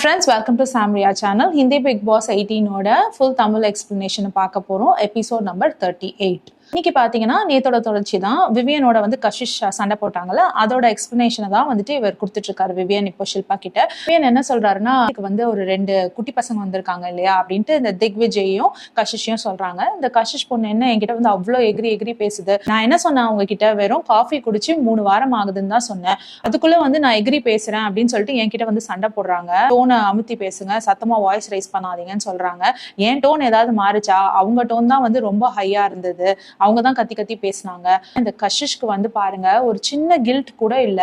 friends, welcome to Samria channel. Hindi Big Boss 18 ஓட full Tamil explanation பார்க்க போறோம். Episode number 38. இன்னைக்கு பாத்தீங்கன்னா நேத்தோட தொடர்ச்சி தான். விவியனோட வந்து கஷிஷ் சண்டை போட்டாங்கல்ல, அதோட எக்ஸ்பிளனேஷனை தான் வந்துட்டு இவர் கொடுத்துட்டு இருக்காரு விவியன் இப்போ ஷில்பா கிட்ட. விவியன் என்ன சொல்றாருன்னா, வந்து ஒரு 2 குட்டி பசங்க வந்திருக்காங்க இல்லையா அப்படின்ட்டு இந்த திக்விஜயையும் கஷிஷையும் சொல்றாங்க. இந்த கஷிஷ் பொண்ணு என்ன என்கிட்ட வந்து அவ்வளோ எகிரி பேசுது. நான் என்ன சொன்னேன் அவங்க கிட்ட, வெறும் காஃபி குடிச்சு 3 வாரம் ஆகுதுன்னு தான் சொன்னேன். அதுக்குள்ள வந்து நான் எகிரி பேசுறேன் அப்படின்னு சொல்லிட்டு என்கிட்ட வந்து சண்டை போடுறாங்க. டோனை அமுத்தி பேசுங்க, சத்தமா வாய்ஸ் ரைஸ் பண்ணாதீங்கன்னு சொல்றாங்க. என் டோன் ஏதாவது மாறுச்சா? அவங்க டோன் தான் வந்து ரொம்ப ஹையா இருந்தது. அவங்க தான் கத்தி பேசினாங்க. இந்த கஷிஷ்க்கு வந்து பாருங்க, ஒரு சின்ன கில்ட் கூட இல்ல,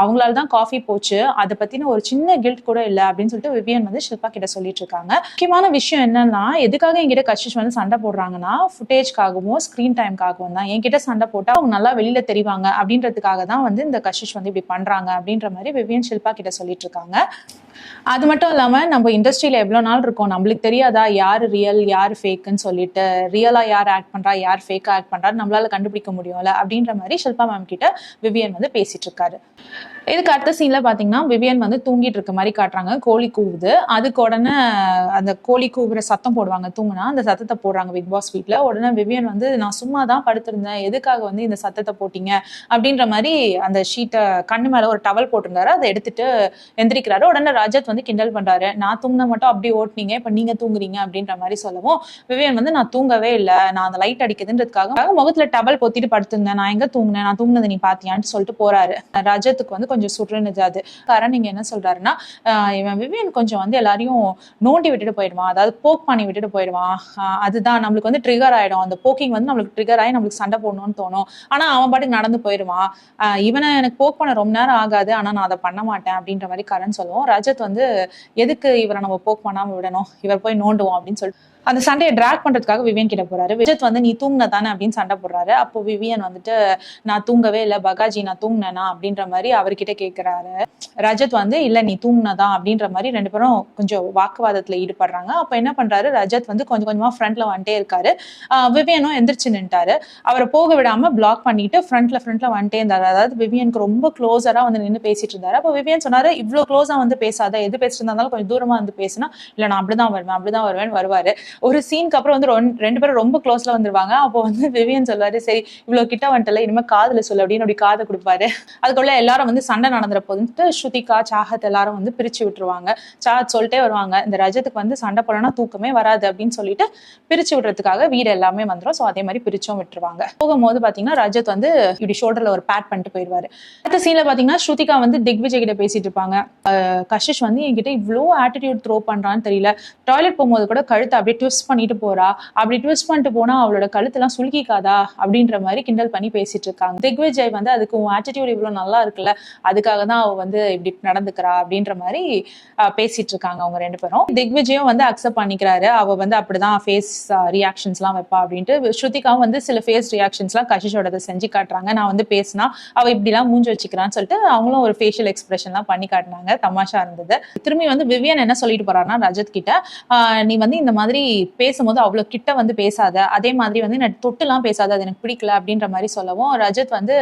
அவங்களால தான் காஃபி போச்சு, அதை பத்தின ஒரு சின்ன கில்ட் கூட இல்ல அப்படின்னு சொல்லிட்டு விவியன் வந்து ஷில்பா கிட்ட சொல்லிட்டு இருக்காங்க. முக்கியமான விஷயம் என்னன்னா, எதுக்காக என்கிட்ட கஷிஷ் வந்து சண்டை போடுறாங்கன்னா, ஃபுட்டேஜ்காகவும் ஸ்கிரீன் டைம்காகவும் தான். என்கிட்ட சண்டை போட்டா அவங்க நல்லா வெளியில தெரிவாங்க அப்படின்றதுக்காக தான் வந்து இந்த கஷிஷ் வந்து இப்படி பண்றாங்க அப்படின்ற மாதிரி விவியன் ஷில்பா கிட்ட சொல்லிட்டு இருக்காங்க. அது மட்டும் இல்லாம நம்ம இண்டஸ்ட்ரியில எவ்வளவு நாள் இருக்கோம், நம்மளுக்கு தெரியாதா யாரு ரியல் யாரு ஃபேக்குன்னு சொல்லிட்டு, ரியலா யார் ஆக்ட் பண்றா யார் ஃபேக்கா ஆக்ட் பண்றா நம்மளால கண்டுபிடிக்க முடியும்ல அப்படின்ற மாதிரி ஷில்பா மேம் கிட்ட விவியன் வந்து பேசிட்டு இருக்காரு. இதுக்கு அடுத்த சீன்ல பாத்தீங்கன்னா விவியன் வந்து தூங்கிட்டு இருக்க மாதிரி காட்டுறாங்க. கோழி கூவுது. அதுக்கு உடனே அந்த கோழி கூவுற சத்தம் போடுவாங்க, தூங்குனா அந்த சத்தத்தை போடுறாங்க பிக் பாஸ் வீட்ல. உடனே விவியன் வந்து நான் சும்மா தான் படுத்திருந்தேன், எதுக்காக வந்து இந்த சத்தத்தை போட்டீங்க அப்படின்ற மாதிரி அந்த ஷீட்டை கண்ணு மேல ஒரு டவல் போட்டிருந்தாரு, அதை எடுத்துட்டு எந்திரிக்கிறாரு. உடனே ரஜத் வந்து கிண்டல் பண்றாரு, நான் தூங்கின மட்டும் அப்படி ஓட்டுனீங்க, இப்ப நீங்க தூங்குறீங்க அப்படின்ற மாதிரி சொல்லவும் விவியன் வந்து நான் தூங்கவே இல்லை, நான் அந்த லைட் அடிக்குதுன்றதுக்காக முகத்துல டவல் பொத்திட்டு படுத்திருந்தேன், நான் எங்க தூங்கினேன், நான் தூங்கினது நீ பாத்தியான்னு சொல்லிட்டு போறாரு. ரஜத்துக்கு வந்து கொஞ்சம் சுற்றுன்னு அது காரணம். நீங்க என்ன சொல்றாருன்னா, இவன் விவியன் கொஞ்சம் வந்து எல்லாரையும் நோண்டி விட்டுட்டு போயிடுவான், அதாவது போக் பண்ணி விட்டுட்டு போயிடுவான், அதுதான் நம்மளுக்கு வந்து ட்ரிகர் ஆயிடும், அந்த போக்கிங் வந்து நம்மளுக்கு ட்ரிகர் ஆகி நம்மளுக்கு சண்டை போடணும்னு தோணும், ஆனா அவன் பாட்டுக்கு நடந்து போயிடுவான், இவனை எனக்கு போக் பண்ண ரொம்ப நேரம் ஆகாது, ஆனா நான் அதை பண்ண மாட்டேன் அப்படின்ற மாதிரி கரண் சொல்லுவோம். ரஜத் வந்து எதுக்கு இவரை நம்ம போக் பண்ணாம விடணும், இவர் போய் நோண்டுவோம் அப்படின்னு சொல்லிட்டு அந்த சண்டையை டிராக் பண்றதுக்காக விவியன் கிட்ட போறாரு. விஜத் வந்து நீ தூங்கின தானே அப்படின்னு சண்டை போடுறாரு. அப்போ விவியன் வந்துட்டு நான் தூங்கவே இல்லை பகாஜி, நான் தூங்கினேனா அப்படின்ற மாதிரி அவர்கிட்ட கேட்கிறாரு. ரஜத் வந்து இல்ல நீ தூங்கினதான் அப்படின்ற மாதிரி 2 பேரும் கொஞ்சம் வாக்குவாதத்துல ஈடுபடுறாங்க. அப்ப என்ன பண்றாரு, ரஜத் வந்து கொஞ்சமா ஃப்ரண்ட்ல வந்துட்டே இருக்காரு. விவியனும் எந்திரிச்சு நின்ட்டாரு. அவரை போக விடாம பிளாக் பண்ணிட்டு ஃப்ரண்ட்ல வந்துட்டே இருந்தாரு. அதாவது விவியனுக்கு ரொம்ப க்ளோஸரா வந்து நின்று பேசிட்டு இருந்தாரு. அப்போ விவியன் சொன்னாரு, இவ்வளவு க்ளோஸா வந்து பேசாத, எது பேசிட்டு இருந்தாலும் கொஞ்சம் தூரமா வந்து பேசினா, இல்ல நான் அப்படிதான் வருவேன் வருவாரு. ஒரு சீனுக்கு அப்புறம் வந்து 2 பேரும் ரொம்ப க்ளோஸ்ல வந்துருவாங்க. அப்போ வந்து விவியன் சொல்லுவாரு, சரி இவ்வளவு கிட்ட வந்துட்டல, இனிமே காதுல சொல்லு அப்படின்னு அப்படி காதை கொடுப்பாரு. அதுக்குள்ள எல்லாரும் வந்து சண்டை நடந்துற போது ஸ்ருதிகா சாஹத் எல்லாரும் வந்து பிரிச்சு விட்டுருவாங்க. சாஹத் சொல்லிட்டே வருவாங்க, இந்த ரஜத்துக்கு வந்து சண்டை போடனா தூக்கமே வராது அப்படின்னு சொல்லிட்டு பிரிச்சு விடுறதுக்காக வீடு எல்லாமே வந்துடும். ஸோ அதே மாதிரி பிரிச்சும் விட்டுருவாங்க. போகும்போது பாத்தீங்கன்னா ரஜத் வந்து இப்படி ஷோல்டர்ல ஒரு பேட் பண்ணிட்டு போயிடுவாரு. அடுத்த சீன்ல பாத்தீங்கன்னா ஸ்ருதிகா வந்து திக்விஜய் கிட்ட பேசிட்டு இருப்பாங்க. கஷிஷ் வந்து என்கிட்ட இவ்வளோ ஆட்டிடியூட் த்ரோ பண்றான்னு தெரியல, டாய்லெட் போகும்போது கூட கழுத்தை அப்படியே ட்விஸ்ட் பண்ணிட்டு போறா, அப்படி ட்விஸ்ட் பண்ணிட்டு போனா அவளோட கழுத்தெல்லாம் சுலுக்கிக்காதா அப்படின்ற மாதிரி கிண்டல் பண்ணி பேசிட்டு இருக்காங்க. திக்விஜய் வந்து அதுக்கு உன் ஆட்டிடியூட் இவ்வளவு நல்லா இருக்குல்ல, அதுக்காக தான் அவ வந்து இப்படி நடந்துக்கிறா அப்படின்ற மாதிரி பேசிட்டு இருக்காங்க அவங்க 2 பேரும். திக்விஜயும் வந்து அக்செப்ட் பண்ணிக்கிறாரு, அவ வந்து அப்படிதான் ஃபேஸ் ரியாக்ஷன்ஸ் எல்லாம் வைப்பா அப்படின்ட்டு. ஸ்ருதிகாவும் வந்து சில ஃபேஸ் ரியாக்ஷன்ஸ் எல்லாம் கஷிஷோட செஞ்சு காட்டுறாங்க. நான் வந்து பேசினா அவ இப்படி எல்லாம் மூஞ்சி வச்சுக்கிறான்னு சொல்லிட்டு அவங்களும் ஒரு ஃபேஷியல் எக்ஸ்பிரஷன் எல்லாம் பண்ணி காட்டினாங்க. தமாஷா இருந்தது. திரும்பி வந்து விவியன் என்ன சொல்லிட்டு போறாருன்னா ரஜத் கிட்ட, நீ வந்து இந்த மாதிரி பேசும்போது அவ்வளவு கிட்ட வந்து பேசாத, அதே மாதிரி வந்து நான் தொட்டுலாம் பேசாத, அது எனக்கு பிடிக்கல அப்படின்ற மாதிரி சொல்லவும் ரஜத் வந்து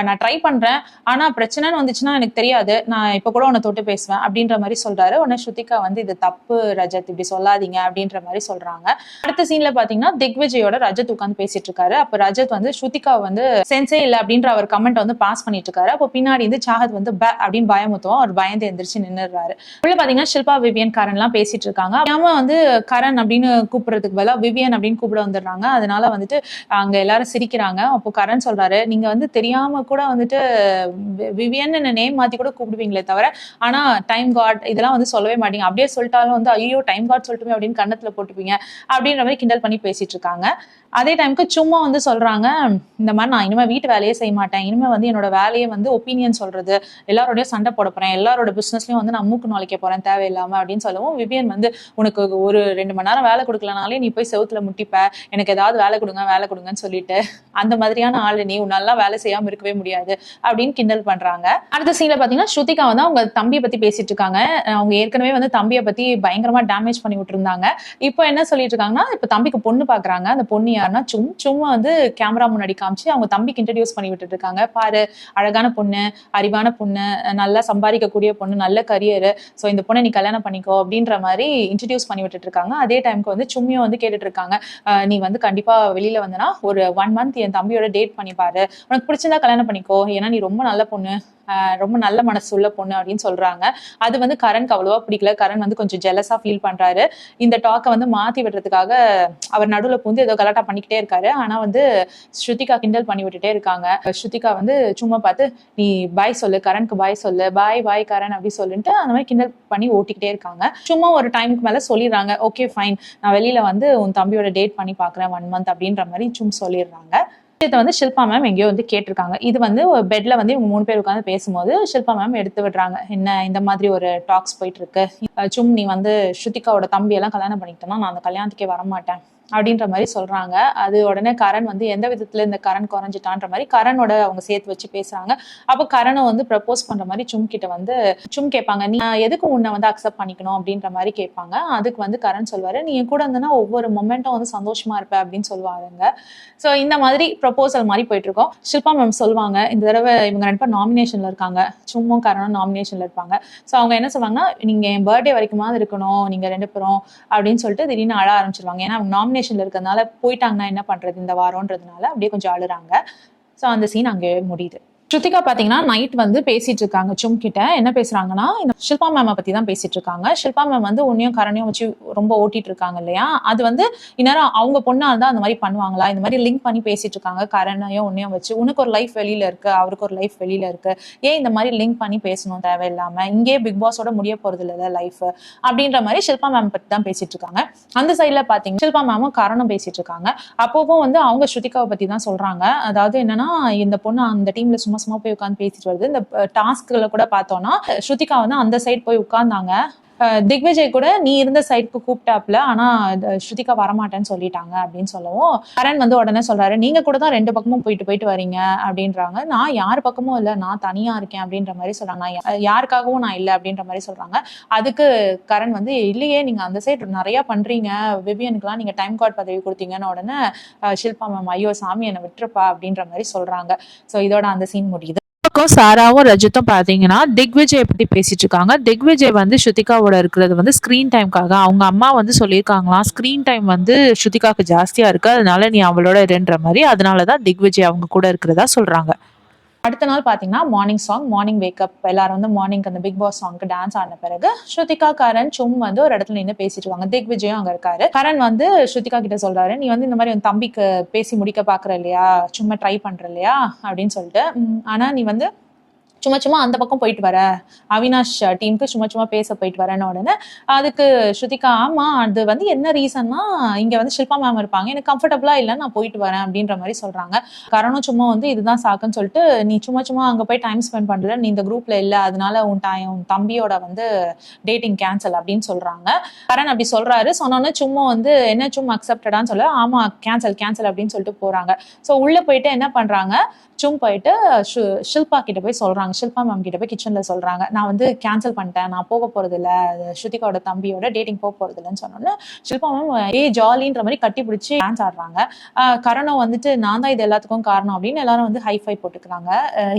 நான் ட்ரை பண்றேன், ஆனா பிரச்சனைன்னு வந்துச்சுன்னா எனக்கு தெரியாது, நான் இப்ப கூட உன்னை தொட்டு பேசுவேன் அப்படின்ற மாதிரி சொல்றாரு. உடனே ஸ்ருதிகா வந்து இது தப்பு ரஜத், இப்படி சொல்லாதீங்க அப்படின்ற மாதிரி சொல்றாங்க. அடுத்த சீன்ல பாத்தீங்கன்னா திக்விஜயோட ரஜத் உட்காந்து பேசிட்டு இருக்காரு. அப்ப ரஜத் வந்து ஸ்ருதிகா வந்து சென்சே இல்ல அப்படின்ற அவர் கமெண்ட் வந்து பாஸ் பண்ணிட்டு இருக்காரு. அப்போ பின்னாடி வந்து சாஹத் வந்து அப்படின்னு பயமுத்துவோம், அவர் பயந்து எந்திரிச்சு நின்னுறாரு. உள்ள பாத்தீங்கன்னா ஷில்பா விவியன் கரண் எல்லாம் பேசிட்டு இருக்காங்க. வந்து கரண் அப்படின்னு கூப்பிடுறதுக்கு பதிலா விவியன் அப்படின்னு கூப்பிட வந்துடுறாங்க. அதனால வந்துட்டு அங்க எல்லாரும் சிரிக்கிறாங்க. அப்போ கரண் சொல்றாரு, நீங்க வந்து தெரியாம கூட வந்துட்டு விவியன் நேம் மாத்தி கூட கூப்பிடுவீங்களே தவிர, ஆனா டைம் காட் இதெல்லாம் வந்து சொல்லவே மாட்டீங்க, அப்படியே சொல்லிட்டாலும் வந்து ஐயோ டைம் காட் சொல்லிட்டுமே அப்படின்னு கண்ணத்துல போட்டுப்பீங்க அப்படின்ற மாதிரி கிண்டல் பண்ணி பேசிட்டு இருக்காங்க. அதே டைமுக்கு சும்மா வந்து சொல்றாங்க, இந்த மாதிரி நான் இனிமே வீட்டு வேலையே செய்ய மாட்டேன், இனிமே வந்து என்னோட வேலையை வந்து ஒப்பீனியன் சொல்றது, எல்லாரோடய சண்டை போட போறேன், எல்லாரோட பிசினஸ்லயும் வந்து நான் மூக்கு நுழைக்க போறேன் தேவையில்லாம அப்படின்னு சொல்லவும் விவியன் வந்து உனக்கு ஒரு 2 மணி நேரம் வேலை கொடுக்கலனாலே நீ போய் செவுத்துல முட்டிப்ப, எனக்கு ஏதாவது வேலை கொடுங்கன்னு சொல்லிட்டு அந்த மாதிரியான ஆளு நீ, உன்னால வேலை செய்யாம இருக்கவே முடியாது அப்படின்னு கிண்டல் பண்றாங்க. அடுத்த சீன்ல பாத்தீங்கன்னா ஸ்ருதிகா வந்து அவங்க தம்பியை பத்தி பேசிட்டு இருக்காங்க. அவங்க ஏற்கனவே வந்து தம்பியை பத்தி பயங்கரமா டேமேஜ் பண்ணி விட்டுருந்தாங்க. இப்போ என்ன சொல்லிட்டு இருக்காங்கன்னா, இப்ப தம்பிக்கு பொண்ணு பாக்குறாங்க. அந்த பொண்ணு யாருன்னா சும்மா வந்து கேமரா முன்னாடி காமிச்சு அவங்க தம்பிக்கு இன்ட்ரடியூஸ் பண்ணி விட்டுட்டு இருக்காங்க. பாரு, அழகான பொண்ணு, அறிவான பொண்ணு, நல்லா சம்பாதிக்கக்கூடிய பொண்ணு, நல்ல கரியர், சோ இந்த பொண்ணை நீ கல்யாணம் பண்ணிக்கோ அப்படின்ற மாதிரி இன்ட்ரடியூஸ் பண்ணி விட்டுட்டு இருக்காங்க. அதே டைமுக்கு வந்து சும்மியும் வந்து கேட்டுட்டு இருக்காங்க, நீ வந்து கண்டிப்பா வெளியில வந்தனா ஒரு 1 month என் தம்பியோட டேட் பண்ணி பாரு, உனக்கு பிடிச்சிருந்தா கல்யாணம் பண்ணிக்கோ, ஏன்னா நீ ரொம்ப நல்ல பொண்ணு, ரொம்ப நல்ல மனசு உள்ள பொண்ணு அப்படின்னு சொல்றாங்க. அது வந்து கரனுக்கு அவ்வளவா பிடிக்கல. கரண் வந்து கொஞ்சம் ஜெலஸா ஃபீல் பண்றாரு. இந்த டாக்கை வந்து மாத்தி விடுறதுக்காக அவர் நடுவுல பூந்து ஏதோ கலாட்டா பண்ணிக்கிட்டே இருக்காரு. ஆனா வந்து ஸ்ருதிகா கிண்டல் பண்ணி விட்டுட்டே இருக்காங்க. ஸ்ருதிகா வந்து சும்மா பார்த்து, நீ பாய் சொல்லு, கரனுக்கு பாய் சொல்லு, பாய் கரண் அப்படி சொல்லிட்டு அந்த மாதிரி கிண்டல் பண்ணி ஓட்டிக்கிட்டே இருக்காங்க. சும்மா ஒரு டைமுக்கு மேல சொல்லிடுறாங்க, ஓகே ஃபைன், நான் வெளியில வந்து உன் தம்பியோட டேட் பண்ணி பாக்குறேன் 1 month அப்படின்ற மாதிரி சும்மா சொல்லிடுறாங்க. இதை வந்து ஷில்பா மேம் எங்கேயோ வந்து கேட்டிருக்காங்க. இது வந்து பெட்ல வந்து இவங்க 3 பேர் உட்காந்து பேசும்போது ஷில்பா மேம் எடுத்து விடுறாங்க, என்ன இந்த மாதிரி ஒரு டாக்ஸ் போயிட்டு இருக்கு, நீ வந்து ஸ்ருதிகாவோட தம்பி எல்லாம் கல்யாணம் பண்ணிக்கிட்டோம்னா நான் அந்த கல்யாணத்துக்கே வரமாட்டேன் அப்படின்ற மாதிரி சொல்றாங்க. அது உடனே கரண் வந்து எந்த விதத்துல இந்த கரண் குறைஞ்சிட்டான்ற மாதிரி கரணோட அவங்க சேர்த்து வச்சு பேசுறாங்க. அப்போ கரணை வந்து ப்ரப்போஸ் பண்ற மாதிரி கிட்ட வந்து கேட்பாங்க, நீ எதுக்கு உன்னை வந்து அக்செப்ட் பண்ணிக்கணும் அப்படின்ற மாதிரி கேட்பாங்க. அதுக்கு வந்து கரண் சொல்வாரு, நீ கூட இருந்தனா ஒவ்வொரு மொமெண்ட்டும் வந்து சந்தோஷமா இருப்ப அப்படின்னு சொல்லுவாருங்க. ஸோ இந்த மாதிரி ப்ரப்போசல் மாதிரி போயிட்டு இருக்கோம். ஷில்பா மேம் சொல்லுவாங்க, இந்த தடவை இவங்க 2 பேர் நாமினேஷன்ல இருக்காங்க, சும்மும் கரணும் நாமினேஷன்ல இருப்பாங்க. ஸோ அவங்க என்ன சொல்லுவாங்கன்னா, நீங்க என் பர்த்டே வரைக்குமாவது இருக்கணும் நீங்க 2 பேரும் அப்படின்னு சொல்லிட்டு திடீர்னு அழ ஆரம்பிச்சிருவாங்க. ஏன்னா அவங்க நாமினேஷன்ல இருக்கிறதுனால போயிட்டாங்கன்னா என்ன பண்றது இந்த வாரம்ன்றதுனால அப்படியே கொஞ்சம் அழுறாங்க. ஸோ அந்த சீன் அங்கே முடியுது. ஸ்ருதிகா பாத்தீங்கன்னா நைட் வந்து பேசிட்டு இருக்காங்க கிட்ட. என்ன பேசுறாங்கன்னா, இந்த ஷில்பா மேம் பத்தி தான் பேசிட்டு இருக்காங்க. ஷில்பா மேம் வந்து உன்னையும் கரணையும் வச்சு ரொம்ப ஓட்டிட்டு இருக்காங்க இல்லையா, அது வந்து இந்நேரம் அவங்க பொண்ணா இருந்தா அந்த மாதிரி பண்ணுவாங்களா, இந்த மாதிரி லிங்க் பண்ணி பேசிட்டு இருக்காங்க கரணையும் உன்னையும் வச்சு, உனக்கு ஒரு லைஃப் வெளியில இருக்கு, அவருக்கு ஒரு லைஃப் வெளியில இருக்கு, ஏன் இந்த மாதிரி லிங்க் பண்ணி பேசணும் தேவையில்லாம, இங்கே பிக் பாஸோட முடிய போறது இல்ல லைஃப் அப்படின்ற மாதிரி ஷில்பா மேம் பத்தி தான் பேசிட்டு இருக்காங்க. அந்த சைட்ல பாத்தீங்கன்னா ஷில்பா மேமும் கரணும் பேசிட்டு இருக்காங்க. அப்பவும் வந்து அவங்க ஸ்ருதிகாவை பத்தி தான் சொல்றாங்க. அதாவது என்னன்னா, இந்த பொண்ணு அந்த டீம்ல சும்மா போய் உட்காந்து பேசிட்டு வருது. இந்த டாஸ்க்ல கூட பார்த்தோம்னா ஸ்ருதிகா வந்து அந்த சைட் போய் உட்கார்ந்தாங்க. திக்விஜய் கூட நீ இருந்த சைடுக்கு கூப்பிட்டாப்ல, ஆனா ஸ்ருதிகா வரமாட்டேன்னு சொல்லிட்டாங்க அப்படின்னு சொல்லவும் கரண் வந்து உடனே சொல்றாரு, நீங்க கூட தான் 2 பக்கமும் போயிட்டு வரீங்க அப்படின்றாங்க. நான் யார் பக்கமும் இல்ல, நான் தனியா இருக்கேன் அப்படின்ற மாதிரி சொல்றாங்க. யாருக்காகவும் நான் இல்லை அப்படின்ற மாதிரி சொல்றாங்க. அதுக்கு கரண் வந்து, இல்லையே நீங்க அந்த சைடு நிறைய பண்றீங்க, விவியனுக்குலாம் நீங்க டைம் கார்டு பதவி கொடுத்தீங்கன்னு உடனே ஷில்பா மேம், ஐயோ சாமி என்னை விட்டுருப்பா அப்படின்ற மாதிரி சொல்றாங்க. ஸோ இதோட அந்த சீன் முடியுது. சாராவும் ரஜித்தும் பாத்தீங்கன்னா திக்விஜய் பத்தி பேசிட்டு இருக்காங்க. திக்விஜய் வந்து ஸ்ருதிகாவோட இருக்கிறது வந்து ஸ்கிரீன் டைம்காக. அவங்க அம்மா வந்து சொல்லியிருக்காங்களாம், ஸ்கிரீன் டைம் வந்து ஸ்ருதிகாவுக்கு ஜாஸ்தியா இருக்கு, அதனால நீ அவளோட இருன்ற மாதிரி. அதனாலதான் திக்விஜய் அவங்க கூட இருக்கிறதா சொல்றாங்க. அடுத்த நாள் பாத்தீங்கன்னா மார்னிங் வேக்கப் எல்லாரும் வந்து மார்னிங் அந்த பிக் பாஸ் சாங்க்கு டான்ஸ் ஆன பிறகு ஸ்ருதிகா கரண் வந்து ஒரு இடத்துல நின்று பேசிட்டு இருக்காங்க. திக்விஜயும் அங்க இருக்காரு. கரண் வந்து ஸ்ருதிகா கிட்ட சொல்றாரு, நீ வந்து இந்த மாதிரி உன் தம்பிக்கு பேசி முடிக்க பாக்குற இல்லையா, சும்மா ட்ரை பண்ற இல்லையா அப்படின்னு சொல்லிட்டு, ஆனா நீ வந்து சும்மா அந்த பக்கம் போயிட்டு வர, அவினாஷ் டீமுக்கு சும்மா பேச போயிட்டு வரேன்னு உடனே அதுக்கு ஸ்ருதிகா, ஆமா அது வந்து என்ன ரீசன்னா, இங்க வந்து ஷில்பா மேம் இருப்பாங்க, எனக்கு கம்ஃபர்டபுளா இல்லை, நான் போயிட்டு வரேன் அப்படின்ற மாதிரி சொல்றாங்க. கரணும் சும்மா வந்து இதுதான் சாக்குன்னு சொல்லிட்டு, நீ சும்மா அங்க போய் டைம் ஸ்பெண்ட் பண்ற, நீ இந்த குரூப்ல இல்ல, அதனால உன் தம்பியோட வந்து டேட்டிங் கேன்சல் அப்படின்னு சொல்றாங்க. கரண் அப்படி சொல்றாரு. சொன்னோன்னு சும்மா வந்து என்ன சும்மா அக்செப்டடான்னு சொல்ல, ஆமா கேன்சல் அப்படின்னு சொல்லிட்டு போறாங்க. ஸோ உள்ள போயிட்டு என்ன பண்றாங்க, போயிட்டு ஷில்பா கிட்ட போய் சொல்றாங்க, ஷில்பா மேம் கிட்ட போய் கிச்சன்ல சொல்றாங்க, நான் வந்து கேன்சல் பண்ணிட்டேன், நான் போக போறது இல்ல, ஸ்ருதிகாவோட தம்பியோட டேட்டிங் போக போறது இல்லைன்னு சொன்னோன்னு ஷில்பா மேம் ஜாலின்ற மாதிரி கட்டி பிடிச்சி டான்ஸ் ஆடுறாங்க. கரணம் வந்துட்டு நான் தான் இது எல்லாத்துக்கும் காரணம் அப்படின்னு எல்லாரும் வந்து ஹைஃபை போட்டுக்கிறாங்க.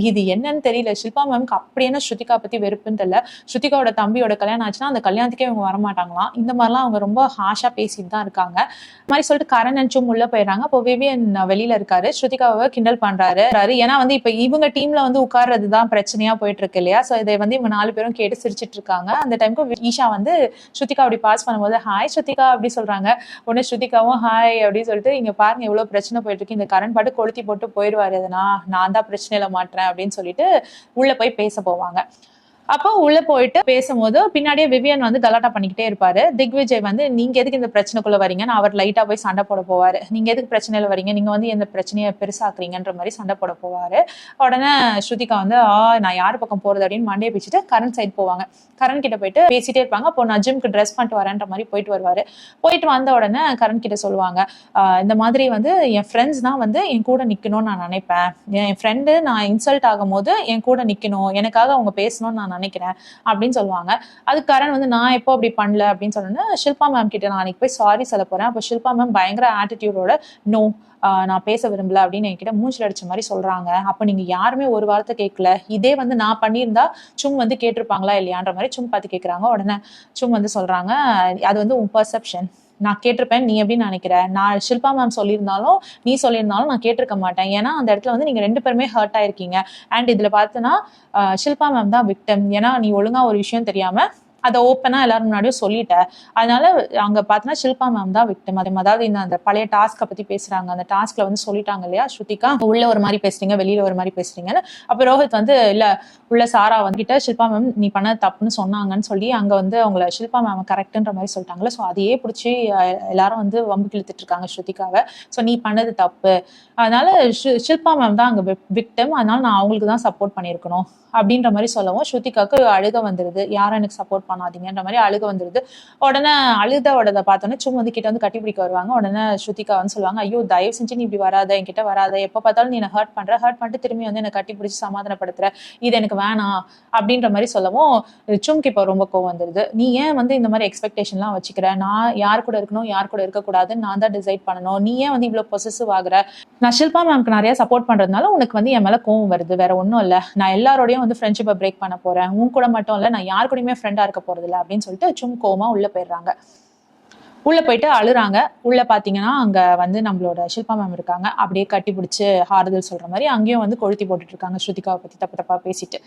இது என்னன்னு தெரியல, ஷில்பா மேம்க்கு அப்படி என்ன ஸ்ருதிகா பத்தி வெறுப்புன்னு தெரியல. ஸ்ருதிகாவோட தம்பியோட கல்யாணம் ஆச்சுன்னா அந்த கல்யாணத்துக்கே இவங்க வரமாட்டாங்களாம். இந்த மாதிரிலாம் அவங்க ரொம்ப ஹாஷா பேசிட்டு தான் இருக்காங்க. இந்த மாதிரி சொல்லிட்டு கரண் உள்ள போயிடுறாங்க. அப்போ விவியன் வெளியில இருக்காரு, ஸ்ருதிகாவை கிண்டல் பண்றாரு. ஏன்னா வந்து இப்ப இவங்க டீம்ல வந்து உட்கார்றதுதான் பிரச்சனையா போயிட்டு இருக்கு இல்லையா. சோ இதை வந்து இவங்க 4 பேரும் கேட்டு சிரிச்சிட்டு இருக்காங்க. அந்த டைமுக்கு ஈஷா வந்து ஸ்ருதிகா அப்படி பாஸ் பண்ணும்போது, ஹாய் ஸ்ருதிகா அப்படி சொல்றாங்க. உடனே ஸ்ருதிகாவும் ஹாய் அப்படின்னு சொல்லிட்டு, இங்க பாருங்க எவ்வளவு பிரச்சனை போயிட்டு இருக்கு, இந்த கரண் பாட்டு கொளுத்தி போட்டு போயிடுவாரு, எதனா நான் தான் பிரச்சனையில மாட்டுறேன் அப்படின்னு சொல்லிட்டு உள்ள போய் பேச போவாங்க. அப்போ உள்ள போயிட்டு பேசும்போது பின்னாடியே விவியன் வந்து கலாட்டா பண்ணிக்கிட்டே இருப்பாரு. திக்விஜய் வந்து நீங்க எதுக்கு இந்த பிரச்சனைக்குள்ள வரீங்கன்னு அவர் லைட்டா போய் சண்டை போட போவாரு. நீங்க எதுக்கு பிரச்சனையில வரீங்க, நீங்க வந்து எந்த பிரச்சனையை பெருசாக்குறீங்கன்ற மாதிரி சண்டை போட போவாரு. உடனே ஸ்ருதிகா வந்து நான் யார் பக்கம் போறது அப்படின்னு மண்டையை பிச்சுட்டு கரண் சைடு போவாங்க. கரண் கிட்ட போயிட்டு பேசிட்டே இருப்பாங்க. அப்போ நான் ஜிம்க்கு ட்ரெஸ் பண்ணிட்டு வரேன்ற மாதிரி போயிட்டு வருவாரு. போயிட்டு வந்த உடனே கரண் கிட்ட சொல்லுவாங்க, இந்த மாதிரி வந்து என் ஃப்ரெண்ட்ஸ் தான் வந்து என் கூட நிக்கணும்னு நான் நினைப்பேன். என் ஃப்ரெண்டு நான் இன்சல்ட் ஆகும் போது என் கூட நிக்கணும், எனக்காக அவங்க பேசணும்னு நான் நினைக்கிறேன் அப்படின்னு சொல்லுவாங்க. அது கரண் வந்து நான் எப்போ அப்படி பண்ணல அப்படின்னு சொன்னோன்னா ஷில்பா மேம் கிட்ட நான் அன்னைக்கு போய் சாரி சொல்ல போறேன். அப்போ ஷில்பா மேம் பயங்கர ஆட்டிடியூடோட நோ நான் பேச விரும்பல அப்படின்னு என்கிட்ட மூஞ்சில் அடிச்ச மாதிரி சொல்றாங்க. அப்ப நீங்க யாருமே ஒரு வார்த்தை கேட்கல, இதே வந்து நான் பண்ணியிருந்தா சும் வந்து கேட்டிருப்பாங்களா இல்லையான்ற மாதிரி சும் பார்த்து கேட்கறாங்க. உடனே சும் வந்து சொல்றாங்க, அது வந்து உன் பர்செப்ஷன், நான் கேட்டிருப்பேன், நீ எப்படி நினைக்கிற, நான் ஷில்பா மேம் சொல்லியிருந்தாலும் நீ சொல்லியிருந்தாலும் நான் கேட்டிருக்க மாட்டேன். ஏன்னா அந்த இடத்துல வந்து நீங்க 2 பேருமே ஹர்ட் ஆயிருக்கீங்க. அண்ட் இதுல பார்த்தோன்னா ஷில்பா மேம் தான் விக்டம். ஏன்னா நீ ஒழுங்கா ஒரு விஷயம் தெரியாம அதை ஓப்பனா எல்லாரும் முன்னாடியும் சொல்லிட்டேன். அதனால அங்க பார்த்தோன்னா ஷில்பா மேம் தான் விக்டம். அதாவது இந்த அந்த பழைய டாஸ்க்கை பத்தி பேசுறாங்க. அந்த டாஸ்க்ல வந்து சொல்லிட்டாங்க இல்லையா ஸ்ருதிகா, உள்ள ஒரு மாதிரி பேசுறீங்க வெளியில ஒரு மாதிரி பேசுறீங்கன்னு. அப்ப ரோஹித் வந்து இல்ல உள்ள சாரா வந்துகிட்ட ஷில்பா மேம் நீ பண்ண தப்புன்னு சொன்னாங்கன்னு சொல்லி அங்க வந்து அவங்கள ஷில்பா மேம் கரெக்ட்ன்ற மாதிரி சொல்லிட்டாங்களே. ஸோ அதையே பிடிச்சி எல்லாரும் வந்து வம்பு கிழித்துட்டு இருக்காங்க ஸ்ருதிகாவை. ஸோ நீ பண்ணது தப்பு, அதனால ஷில்பா மேம் தான் அங்க விக்டம், அதனால நான் அவங்களுக்கு தான் சப்போர்ட் பண்ணியிருக்கணும் அப்படின்ற மாதிரி சொல்லவும் ஸ்ருதிகாவுக்கு அழுக வந்துருது. யாரும் எனக்கு சப்போர்ட் பண்ணாதீங்கன்ற மாதிரி அழுக வந்துருது. உடனே அழுதோடதை பார்த்தோன்னே சும் வந்து கிட்ட வந்து கட்டி பிடிக்க வருவாங்க. உடனே ஸ்ருதிகா வந்து சொல்லுவாங்க, ஐயோ தயவு செஞ்சு நீ இப்படி வராத, என்கிட்ட வராத, எப்போ பார்த்தாலும் நீ என்ன ஹர்ட் பண்ணிட்டு திரும்பி வந்து என்னை கட்டி பிடிச்சி சமாதானப்படுத்துற, இது எனக்கு வேணாம் அப்படின்ற மாதிரி சொல்லவும் சும்க்கு இப்போ ரொம்ப கோவம் வந்துருது. நீ ஏன் வந்து இந்த மாதிரி எக்ஸ்பெக்டேஷன்லாம் வச்சுக்கிற, நான் யார் கூட இருக்கணும் யார் கூட இருக்கக்கூடாதுன்னு நான் தான் டிசைட் பண்ணணும், நீ ஏன் வந்து இவ்வளவு பொசசிவ் ஆகுற, நான் ஷில்பா மேம்க்கு நிறைய சப்போர்ட் பண்றதுனால உனக்கு வந்து என் மேல கோவம் வருது, வேற ஒன்றும் இல்லை, நான் எல்லாரோடையும் வந்து ஃப்ரெண்ட்ஷிப்பை பிரேக் பண்ண போறேன், உன் கூட மட்டும் இல்லை நான் யார் கூடயுமே ஃப்ரெண்டா இருக்க போறது இல்லை அப்படின்னு சொல்லிட்டு சும் கோவமா உள்ள போயிடுறாங்க. உள்ள போயிட்டு அழுறாங்க. உள்ள பாத்தீங்கன்னா அங்க வந்து நம்மளோட ஷில்பா மேம் இருக்காங்க. அப்படியே கட்டி பிடிச்சு ஆறுதல் சொல்ற மாதிரி அங்கேயும் வந்து கொளுத்தி போட்டுட்டு இருக்காங்க ஸ்ருதிகாவை பத்தி தப்பு தப்பா பேசிட்டு.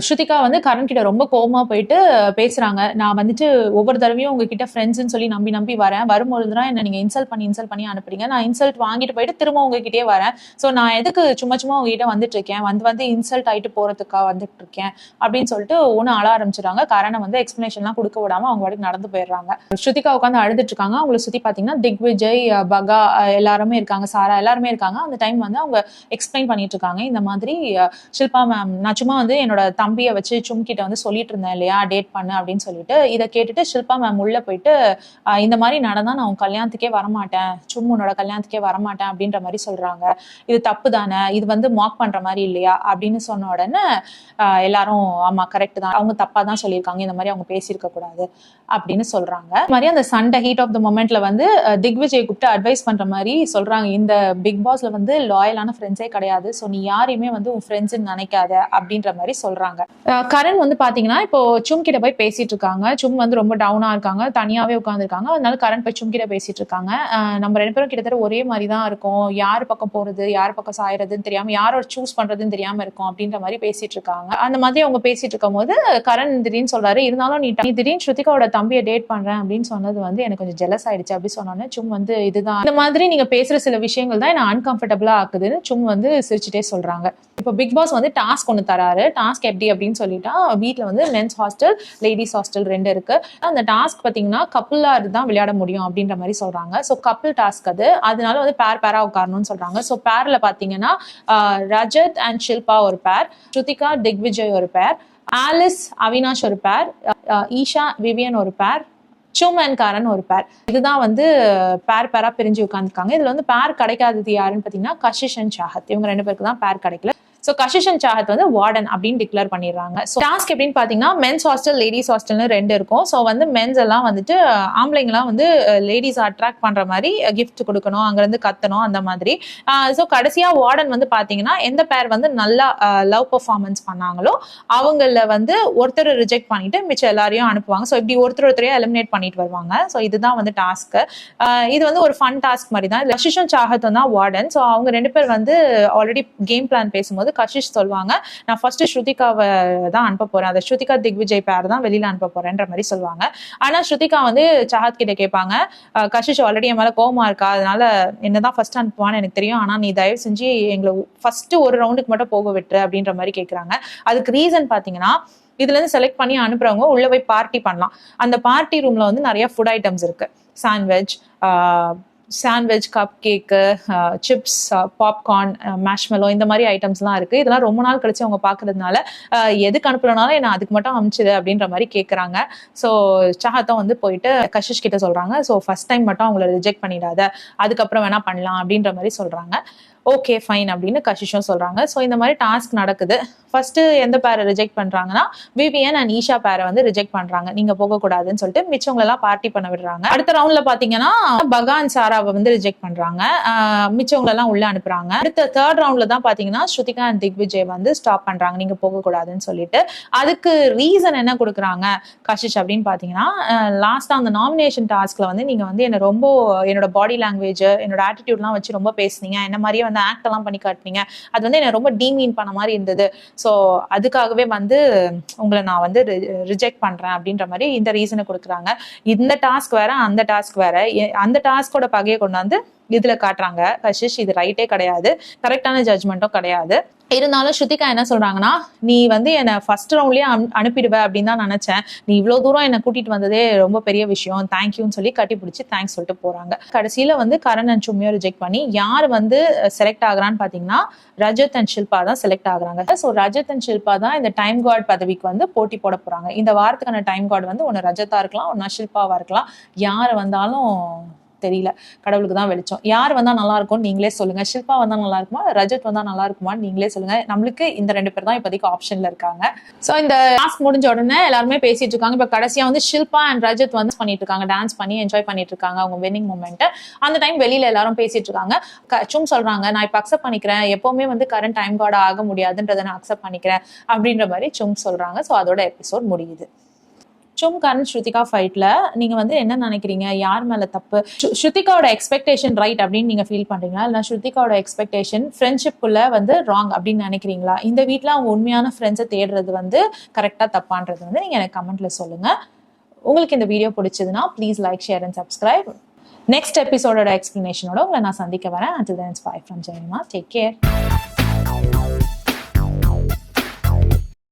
ஸ்ருதிகா வந்து கரண் கிட்ட ரொம்ப கோவமா போயிட்டு பேசுறாங்க, நான் வந்துட்டு ஒவ்வொரு தடவையும் உங்ககிட்ட ஃப்ரெண்ட்ஸ்ன்னு சொல்லி நம்பி வரேன், வரும்போதுதான் என்ன நீங்க இன்சல்ட் பண்ணி அனுப்புறீங்க, நான் இன்சல்ட் வாங்கிட்டு போயிட்டு திரும்ப உங்ககிட்டயே வரேன், ஸோ நான் எதுக்கு சும்மா உங்ககிட்ட வந்துட்டு இருக்கேன், வந்து இன்சல்ட் ஆயிட்டு போறதுக்காக வந்துட்டு இருக்கேன் அப்படின்னு சொல்லிட்டு ஒண்ணு அழ ஆரம்பிச்சிடுறாங்க. கரணை வந்து எக்ஸ்பிளனேஷன்லாம் கொடுக்க விடாம அவங்க வாட்டுக்கு நடந்து போயிடுறாங்க. ஸ்ருதிகா உட்காந்து அழுதுட்டு இருக்காங்க. அவங்களை சுத்தி பாத்தீங்கன்னா திக்விஜய், பகா எல்லாருமே இருக்காங்க, சாரா எல்லாருமே இருக்காங்க. அந்த டைம் வந்து அவங்க எக்ஸ்பிளைன் பண்ணிட்டு இருக்காங்க, இந்த மாதிரி ஷில்பா மேம் நான் சும்மா வந்து என்னோட தம்பியை வச்சு சும் கிட்ட வந்து சொல்லிட்டு இருந்தேன் இல்லையா டேட் பண்ணு அப்படின்னு சொல்லிட்டு. இதை கேட்டுட்டு ஷில்பா மேம் உள்ள போயிட்டு இந்த மாதிரி நடந்தா நான் உன் கல்யாணத்துக்கே வரமாட்டேன், சும் உன்னோட கல்யாணத்துக்கே வரமாட்டேன் அப்படின்ற மாதிரி சொல்றாங்க, இது தப்பு தானே, இது வந்து மார்க் பண்ற மாதிரி இல்லையா அப்படின்னு சொன்ன உடனே எல்லாரும் ஆமா கரெக்ட் தான், அவங்க தப்பா தான் சொல்லியிருக்காங்க, இந்த மாதிரி அவங்க பேசியிருக்க கூடாது அப்படின்னு சொல்றாங்க. மாதிரி அந்த சண்டே ஹீட் ஆஃப் த மொமெண்ட்ல வந்து திக்விஜய் கூப்பிட்டு அட்வைஸ் பண்ற மாதிரி சொல்றாங்க, இந்த பிக் பாஸ்ல வந்து லாயலான ஃப்ரெண்ட்ஸே கிடையாது, ஸோ நீ யாரையுமே வந்து உன் ஃப்ரெண்ட்ஸ்ன்னு நினைக்காத அப்படின்ற மாதிரி சொல்றாங்க. கரண் வந்து பாத்தீங்கன்னா இப்போ சும் கிட்ட போய் பேசிட்டு இருக்காங்க. சும் வந்து ரொம்ப டவுனா இருக்காங்க, தனியாவே உட்காந்துருக்காங்க. அதனால கரண் போய் சும் கிட்ட பேசிட்டு இருக்காங்க. நம்ம 2 பேரும் கிட்டத்தட்ட ஒரே மாதிரி தான் இருக்கும், யார் பக்கம் போறது யார் பக்கம் சாயறதுன்னு தெரியாம, யாரோட சூஸ் பண்றதுன்னு தெரியாம இருக்கும் அப்படின்ற மாதிரி பேசிட்டு இருக்காங்க. அந்த மாதிரி அவங்க பேசிட்டு இருக்கும் போது கரண் திடீர்னு சொல்றாரு, இருந்தாலும் நீ திடீர்னு ஸ்ருதிகாவோட தம்பியை டேட் பண்றேன் அப்படின்னு சொன்னது வந்து எனக்கு கொஞ்சம் ஜெலஸ் ஆயிடுச்சு அப்படி சொன்னோன்னே சும் வந்து இதுதான், இந்த மாதிரி நீங்க பேசுற சில விஷயங்கள் தான் என்ன அன்கம்ஃபர்டபுளா ஆக்குதுன்னு சும் வந்து சிரிச்சுட்டே சொல்றாங்க. இப்போ பிக் பாஸ் வந்து டாஸ்க் ஒன்று தராரு. டாஸ்க் எப்படி அப்படின்னு சொல்லிட்டா, வீட்டுல வந்து மென்ஸ் ஹாஸ்டல் லேடிஸ் ஹாஸ்டல் 2 இருக்கு. அந்த டாஸ்க் பாத்தீங்கன்னா கப்புளா தான் விளையாட முடியும் அப்படின்ற மாதிரி சொல்றாங்க. ஸோ கப்புள் டாஸ்க் அதனால வந்து பேரா உட்காரணும்னு சொல்றாங்க. ஸோ பேர்ல பாத்தீங்கன்னா ரஜத் அண்ட் ஷில்பா ஒரு பேர், ஸ்ருதிகா திக்விஜய் ஒரு பேர், ஆலிஸ் அவினாஷ் ஒரு பேர், ஈஷா விவியன் ஒரு பேர், சும் அண்ட் கரண் ஒரு பேர். இதுதான் வந்து பேரா பிரிஞ்சு உட்காந்துருக்காங்க. இதுல வந்து பேர் கிடைக்காதது யாருன்னு பாத்தீங்கன்னா கஷிஷ் அண்ட் சாஹத், இவங்க 2 பேருக்கு தான் பேர் கிடைக்கல. ஸோ கஷிஷ் அண்ட் சாஹத் வந்து வார்டன் அப்படின்னு டிக்ளேர் பண்ணிடுறாங்க. ஸோ டாஸ்க் எப்படின்னு பார்த்தீங்கன்னா மென்ஸ் ஹாஸ்டல் லேடிஸ் ஹாஸ்டல்னு 2 இருக்கும். ஸோ வந்து மென்ஸ் எல்லாம் வந்துட்டு ஆம்பளைங்களாம் வந்து லேடிஸ் அட்ராக்ட் பண்ற மாதிரி கிஃப்ட் கொடுக்கணும், அங்கிருந்து கத்தணும் அந்த மாதிரி. ஸோ கடைசியா வார்டன் வந்து பார்த்தீங்கன்னா எந்த பேர் வந்து நல்லா லவ் பெர்ஃபார்மன்ஸ் பண்ணாங்களோ அவங்கள வந்து ஒருத்தர் ரிஜெக்ட் பண்ணிட்டு மிச்சம் எல்லாரையும் அனுப்புவாங்க. ஸோ இப்படி ஒருத்தரையும் எலிமினேட் பண்ணிட்டு வருவாங்க. ஸோ இதுதான் வந்து டாஸ்க். இது வந்து ஒரு ஃபன் டாஸ்க் மாதிரி தான். கஷிஷ் அண்ட் சாஹத் தான் வார்டன். ஸோ அவங்க 2 பேர் வந்து ஆல்ரெடி கேம் பிளான் பேசும்போது கஷிஷ் சொல்லுவாங்க, நான் ஃபர்ஸ்ட் ஸ்ருதிகாவை தான் அனுப்ப போறேன், அதை ஸ்ருதிகா திக்விஜய் பேர் தான் வெளியில அனுப்ப போறேன்ற மாதிரி சொல்லுவாங்க. ஆனா ஸ்ருதிகா வந்து சாஹத் கிட்ட கேட்பாங்க, கஷிஷ் ஆல்ரெடி என் மேல கோவமா இருக்கா, அதனால என்னதான் ஃபர்ஸ்ட் அனுப்புவான்னு எனக்கு தெரியும், ஆனா நீ தயவு செஞ்சு எங்களை ஃபர்ஸ்ட் ஒரு ரவுண்டுக்கு மட்டும் போக விட்டுரு அப்படின்ற மாதிரி கேட்கறாங்க. அதுக்கு ரீசன் பாத்தீங்கன்னா இதுல இருந்து செலக்ட் பண்ணி அனுப்புறவங்க உள்ள போய் பார்ட்டி பண்ணலாம். அந்த பார்ட்டி ரூம்ல வந்து நிறைய ஃபுட் ஐட்டம்ஸ் இருக்கு. Sandwich, cup cake, chips, popcorn, marshmallow, இந்த மாதிரி ஐட்டம்ஸ்லாம் இருக்கு. இதெல்லாம் ரொம்ப நாள் கழிச்சு அவங்க பாக்குறதுனால எதுக்கு அனுப்புறனாலும் என்ன அதுக்கு மட்டும் அனுப்பிச்சுது அப்படின்ற மாதிரி கேட்குறாங்க. ஸோ சாஹத்தும் வந்து போயிட்டு கஷிஷ் கிட்ட சொல்றாங்க, ஸோ ஃபர்ஸ்ட் டைம் மட்டும் அவங்கள ரிஜெக்ட் பண்ணிடாத, அதுக்கப்புறம் வேணா பண்ணலாம் அப்படின்ற மாதிரி சொல்றாங்க. ஓகே ஃபைன் அப்படின்னு கஷிஷும் சொல்றாங்க. ஸோ இந்த மாதிரி டாஸ்க் நடக்குது. ஃபர்ஸ்ட் எந்த பேரை ரிஜெக்ட் பண்றாங்கன்னா விவியன் அண்ட் ஈஷா பேரை வந்து ரிஜெக்ட் பண்றாங்க, நீங்க போகக்கூடாதுன்னு சொல்லிட்டு மிச்சவங்களெல்லாம் பார்ட்டி பண்ண விடுறாங்க. அடுத்த ரவுண்ட்ல பாத்தீங்கன்னா பகான் சாராவை வந்து ரிஜெக்ட் பண்றாங்க, மிச்சவங்களெல்லாம் உள்ள அனுப்புறாங்க. அடுத்த தேர்ட் ரவுண்ட்ல தான் பாத்தீங்கன்னா ஸ்ருதிகா அண்ட் திக்விஜய் வந்து ஸ்டாப் பண்றாங்க, நீங்க போகக்கூடாதுன்னு சொல்லிட்டு. அதுக்கு ரீசன் என்ன கொடுக்குறாங்க கஷிஷ் அப்படின்னு பாத்தீங்கன்னா, லாஸ்டா அந்த நாமினேஷன் டாஸ்க்ல வந்து நீங்க வந்து என்ன ரொம்ப என்னோட பாடி லாங்குவேஜ், என்னோட ஆட்டிடியூட்லாம் வச்சு ரொம்ப பேசுனீங்க, என்ன மாதிரியே வந்து ஆக்ட் எல்லாம் பண்ணி காட்டினீங்க, அது வந்து என்ன ரொம்ப டீமீன் பண்ண மாதிரி இருந்தது. ஸோ அதுக்காகவே வந்து உங்களை நான் வந்து ரிஜெக்ட் பண்றேன் அப்படின்ற மாதிரி இந்த ரீசனை கொடுக்குறாங்க. இந்த டாஸ்க் வேற, அந்த டாஸ்க் வேற. அந்த டாஸ்கோட பகையை கொண்டு வந்து இதுல காட்டுறாங்க கஷிஷ். இது ரைட்டே கிடையாது, கரெக்டான ஜட்ஜ்மெண்ட்டும் கிடையாது. இருந்தாலும் ஸ்ருதிகா என்ன சொல்றாங்கன்னா, நீ வந்து என்னை ஃபர்ஸ்ட் ரவுண்ட்லயே அனுப்பிடுவ அப்படின்னு தான் நினைச்சேன், நீ இவ்வளவு தூரம் என்னை கூட்டிட்டு வந்ததே ரொம்ப பெரிய விஷயம், தேங்க்யூன்னு சொல்லி கட்டி பிடிச்சி தேங்க்ஸ் சொல்லிட்டு போறாங்க. கடைசியில வந்து கரண் அண்ட் சும்மியோ ரிஜெக்ட் பண்ணி யார் வந்து செலக்ட் ஆகுறான்னு பாத்தீங்கன்னா ரஜத் அண்ட் ஷில்பா தான் செலக்ட் ஆகுறாங்க. ஸோ ரஜத் அண்ட் ஷில்பா தான் இந்த டைம் கார்டு பதவிக்கு வந்து போட்டி போட போறாங்க. இந்த வாரத்துக்கான டைம் கார்டு வந்து ஒன்னு ரஜத்தா இருக்கலாம், ஒன்னா ஷில்பாவா இருக்கலாம். யாரு வந்தாலும் தெரியல, கடவுளுக்கு தான் வெளிச்சம். யார் வந்தா நல்லா இருக்கும் நீங்களே சொல்லுங்க. ஷில்பா வந்தா நல்லா இருக்குமா, ரஜத் வந்தா நல்லா இருக்குமா நீங்களே சொல்லுங்க. நம்மளுக்கு இந்த 2 பேர் தான் இப்போதைக்கு ஆப்ஷன்ல இருக்காங்க. சோ இந்த டாஸ்க் முடிஞ்ச உடனே எல்லாருமே பேசிட்டு இருக்காங்க. இப்ப கடைசியா வந்து ஷில்பா அண்ட் ரஜத் வந்து பண்ணிட்டு இருக்காங்க, டான்ஸ் பண்ணி என்ஜாய் பண்ணிட்டு இருக்காங்க அவங்க வின்னிங் மூமெண்ட். அந்த டைம் வெளியில எல்லாரும் பேசிட்டு இருக்காங்க. சும் சொல்றாங்க, நான் இப்ப அக்செப்ட் பண்ணிக்கிறேன், எப்பவுமே வந்து கரண்ட் டைம் கார்டு ஆக முடியாதுன்றதை நான் அக்செப்ட் பண்ணிக்கிறேன் அப்படின்ற மாதிரி சும் சொல்றாங்க. சோ அதோட எபிசோட் முடியுது. சும் கரண் ஸ்ருதிகா ஃபைட்ல நீங்க வந்து என்ன நினைக்கிறீங்க, யார் மேல தப்பு? ஸ்ருதிகாவோட எக்ஸ்பெக்டேஷன் ரைட் அப்படின்னு நீங்க ஃபீல் பண்றீங்களா, இல்ல ஸ்ருதிகாவோட எக்ஸ்பெக்டேஷன் ஃப்ரெண்ட்ஷிப்புக்குள்ள வந்து ராங் அப்படின்னு நினைக்கிறீங்களா? இந்த வீட்டுல அவங்க உண்மையான ஃப்ரெண்ட்ஸை தேடுறது வந்து கரெக்டா தப்பான்றது வந்து நீங்க எனக்கு கமெண்ட்ல சொல்லுங்க. உங்களுக்கு இந்த வீடியோ பிடிச்சதுன்னா please like, share and subscribe. Next எபிசோடோட எக்ஸ்பிளனேஷனோட உங்களை நான் சந்திக்க வரேன். Until then, it's bye from Jemima. Take care.